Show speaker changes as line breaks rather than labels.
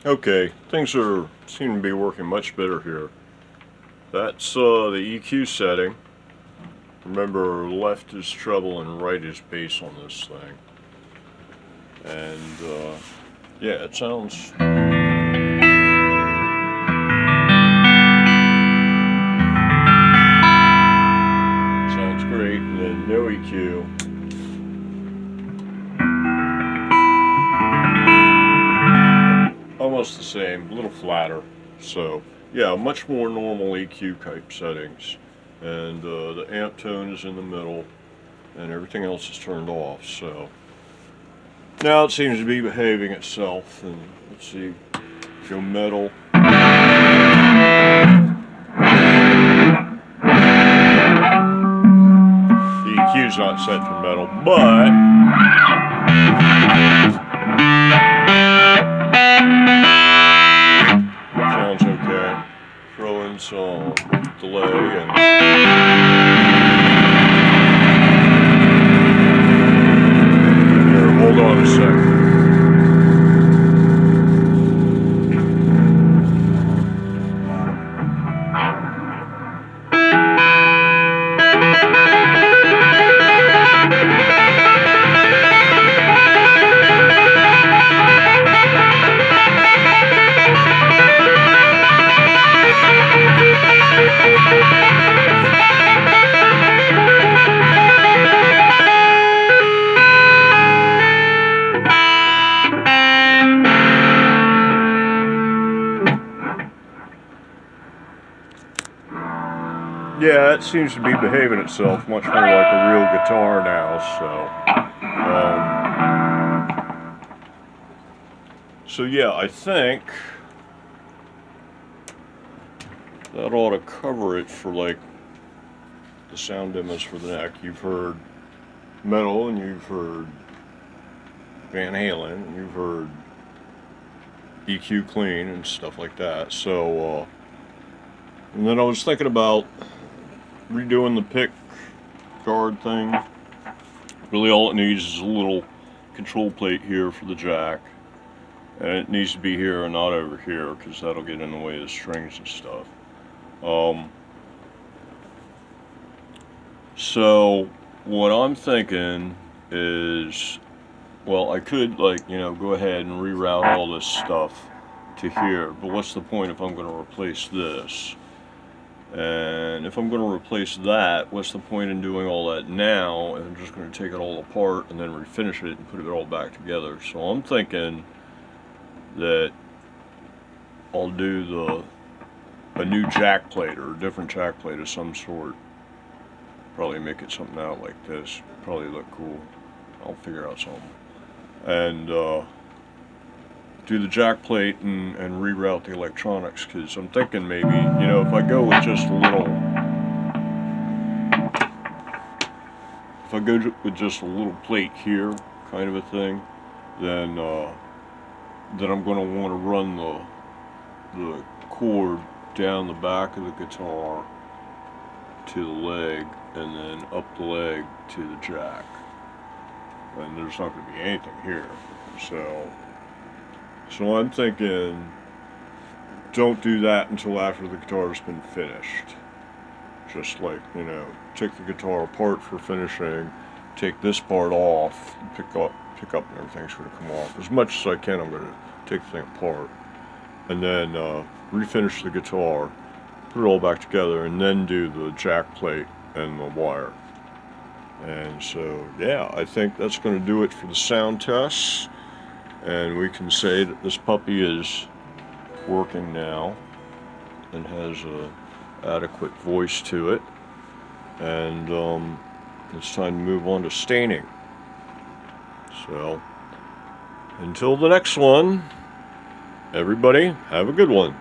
Okay, things seem to be working much better here. That's the EQ setting. Remember, left is treble and right is bass on this thing. And yeah, it sounds great. And then no EQ. Almost the same, a little flatter. So yeah, much more normal EQ type settings. And the amp tone is in the middle, and everything else is turned off. So now it seems to be behaving itself. And let's see, go metal. The EQ's not set for metal, but sounds okay. Throw in some delay and here, hold on a second. Yeah, it seems to be behaving itself much more like a real guitar now, so yeah, I think that ought to cover it for like the sound demos for the neck. You've heard metal, and you've heard Van Halen, and you've heard EQ clean and stuff like that. So, and then I was thinking about redoing the pick guard thing. Really all it needs is a little control plate here for the jack, and it needs to be here and not over here, because that'll get in the way of the strings and stuff. So what I'm thinking is, well, I could, like, you know, go ahead and reroute all this stuff to here, but what's the point if I'm going to replace this? And if I'm going to replace that, what's the point in doing all that now? And I'm just going to take it all apart and then refinish it and put it all back together. So I'm thinking that I'll do a new jack plate, or a different jack plate of some sort. Probably make it something out like this. Probably look cool. I'll figure out something. And do the jack plate and reroute the electronics, because I'm thinking maybe, you know, if I go with just a little plate here, kind of a thing, then I'm going to want to run the cord down the back of the guitar to the leg, and then up the leg to the jack. And there's not going to be anything here. So I'm thinking, don't do that until after the guitar's been finished. Just like, you know, take the guitar apart for finishing, take this part off, pick up and everything's going to come off. As much as I can, I'm going to take the thing apart, and then refinish the guitar, put it all back together, and then do the jack plate and the wire. And so, yeah, I think that's going to do it for the sound tests. And we can say that this puppy is working now and has an adequate voice to it. And it's time to move on to staining. So, until the next one, everybody, have a good one.